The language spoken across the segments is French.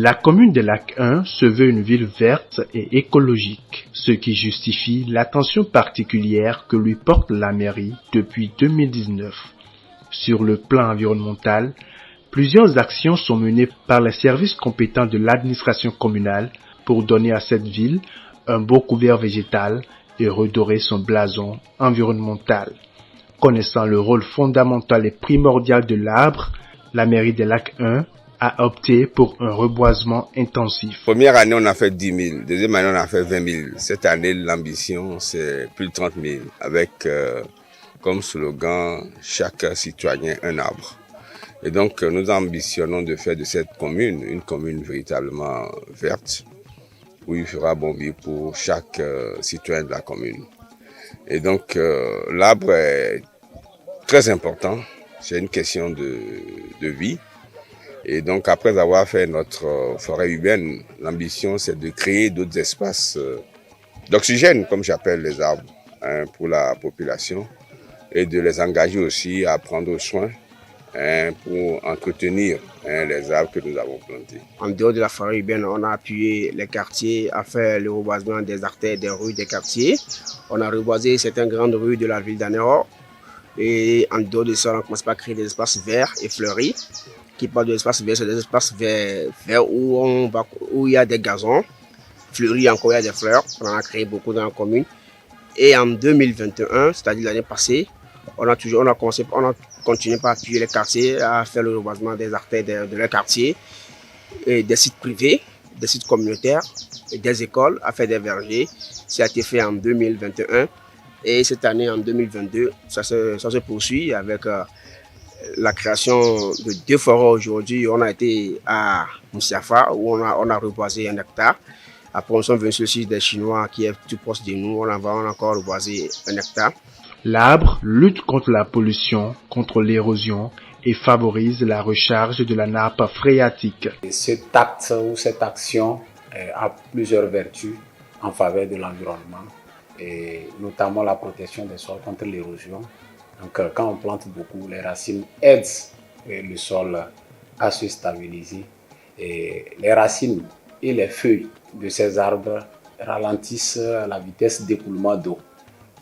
La commune de Lac 1 se veut une ville verte et écologique, ce qui justifie l'attention particulière que lui porte la mairie depuis 2019. Sur le plan environnemental, plusieurs actions sont menées par les services compétents de l'administration communale pour donner à cette ville un beau couvert végétal et redorer son blason environnemental. Connaissant le rôle fondamental et primordial de l'arbre, la mairie de Lac 1 a opté pour un reboisement intensif. Première année, on a fait 10 000. Deuxième année, on a fait 20 000. Cette année, l'ambition, c'est plus de 30 000. Avec comme slogan, chaque citoyen un arbre. Et donc, nous ambitionnons de faire de cette commune une commune véritablement verte, où il fera bon vivre pour chaque citoyen de la commune. Et donc, l'arbre est très important. C'est une question de vie. Et donc, après avoir fait notre forêt urbaine, l'ambition, c'est de créer d'autres espaces d'oxygène, comme j'appelle les arbres, pour la population, et de les engager aussi à prendre soin pour entretenir les arbres que nous avons plantés. En dehors de la forêt urbaine, on a appuyé les quartiers à faire le reboisement des artères, des rues, des quartiers. On a reboisé certaines grandes rues de la ville d'Anéro. Et en dehors de ça, on commence par créer des espaces verts et fleuris. Qui parlent de l'espace vert, c'est des espaces verts où il y a des gazons, fleuris encore, il y a des fleurs. On en a créé beaucoup dans la commune. Et en 2021, c'est-à-dire l'année passée, on a continué par appuyer les quartiers à faire le reboisement des artères de leurs quartiers, et des sites privés, des sites communautaires, et des écoles, à faire des vergers. Ça a été fait en 2021. Et cette année, en 2022, ça se poursuit avec la création de 2 forêts aujourd'hui. On a été à Moussafa où on a reboisé 1 hectare. Après, on sont venus sur le site des Chinois qui est tout proche de nous. On a encore reboisé 1 hectare. L'arbre lutte contre la pollution, contre l'érosion et favorise la recharge de la nappe phréatique. Cet acte ou cette action a plusieurs vertus en faveur de l'environnement, et notamment la protection des sols contre l'érosion. Donc, quand on plante beaucoup, les racines aident le sol à se stabiliser. Et les racines et les feuilles de ces arbres ralentissent la vitesse d'écoulement d'eau.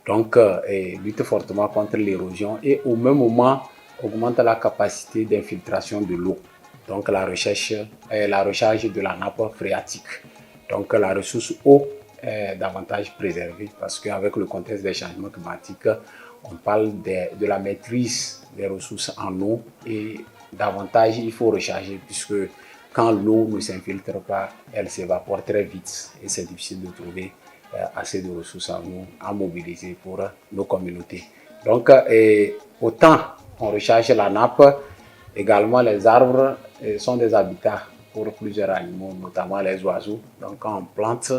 Donc, lutte fortement contre l'érosion et au même moment augmente la capacité d'infiltration de l'eau. Donc, la recharge de la nappe phréatique. Donc, la ressource eau est davantage préservée parce qu'avec le contexte des changements climatiques, on parle de la maîtrise des ressources en eau et davantage il faut recharger puisque quand l'eau ne s'infiltre pas, elle s'évapore très vite et c'est difficile de trouver assez de ressources en eau à mobiliser pour nos communautés. Donc autant on recharge la nappe, également les arbres sont des habitats pour plusieurs animaux, notamment les oiseaux. Donc quand on plante,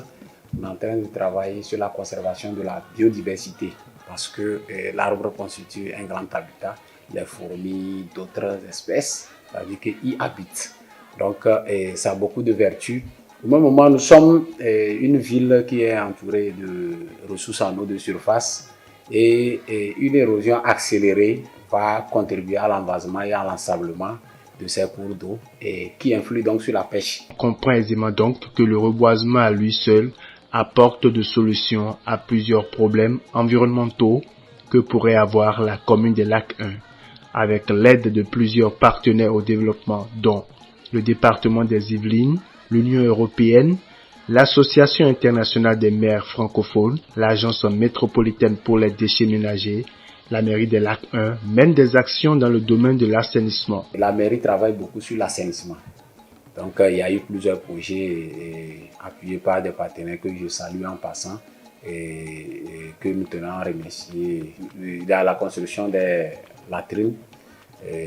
on est en train de travailler sur la conservation de la biodiversité. Parce que l'arbre constitue un grand habitat, les fourmis, d'autres espèces, c'est-à-dire qu'ils y habitent. Donc, ça a beaucoup de vertus. Au même moment, nous sommes une ville qui est entourée de ressources en eau de surface et une érosion accélérée va contribuer à l'envasement et à l'ensablement de ces cours d'eau et qui influe donc sur la pêche. On comprend aisément donc que le reboisement à lui seul apporte des solutions à plusieurs problèmes environnementaux que pourrait avoir la commune de Lac 1, avec l'aide de plusieurs partenaires au développement, dont le département des Yvelines, l'Union européenne, l'Association internationale des maires francophones, l'Agence métropolitaine pour les déchets ménagers. La mairie de Lac 1 mène des actions dans le domaine de l'assainissement. La mairie travaille beaucoup sur l'assainissement. Donc, il y a eu plusieurs projets appuyés par des partenaires que je salue en passant et que nous tenons à remercier. Il y a la construction des latrines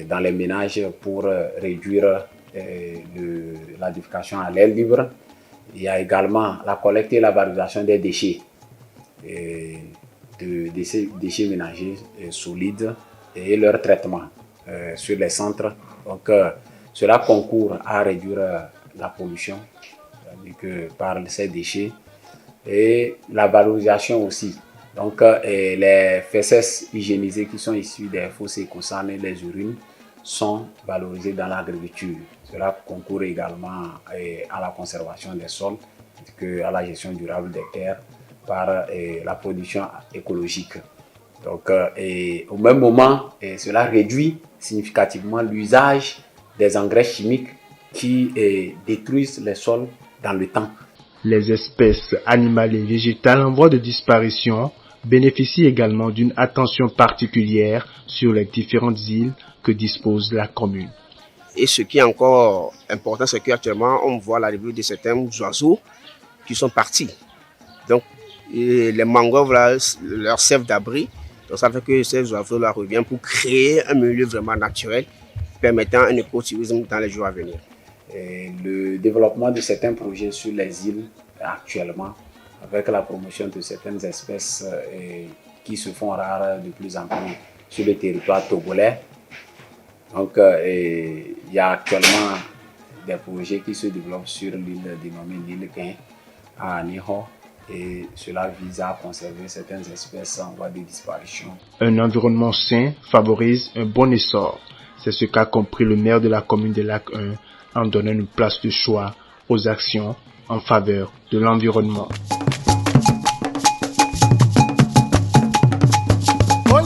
dans les ménages pour réduire la défécation à l'air libre. Il y a également la collecte et la valorisation des déchets, déchets ménagers solides et leur traitement sur les centres. Donc, cela concourt à réduire la pollution par ces déchets et la valorisation aussi. Donc, les fesses hygiénisées qui sont issues des fosses écossanes et les urines sont valorisés dans l'agriculture. Cela concourt également à la conservation des sols, à la gestion durable des terres par la production écologique. Donc, au même moment, cela réduit significativement l'usage des engrais chimiques qui détruisent les sols dans le temps. Les espèces animales et végétales en voie de disparition bénéficient également d'une attention particulière sur les différentes îles que dispose la commune. Et ce qui est encore important, c'est qu'actuellement, on voit l'arrivée de certains oiseaux qui sont partis. Donc, les mangroves là, leur servent d'abri. Donc, ça fait que ces oiseaux-là reviennent pour créer un milieu vraiment naturel permettant un écotourisme dans les jours à venir. Et le développement de certains projets sur les îles actuellement, avec la promotion de certaines espèces qui se font rares de plus en plus sur le territoire togolais. Donc, il y a actuellement des projets qui se développent sur l'île dénommée l'île Quin à Niho, et cela vise à conserver certaines espèces en voie de disparition. Un environnement sain favorise un bon essor. C'est ce qu'a compris le maire de la commune de Lac 1 en donnant une place de choix aux actions en faveur de l'environnement. On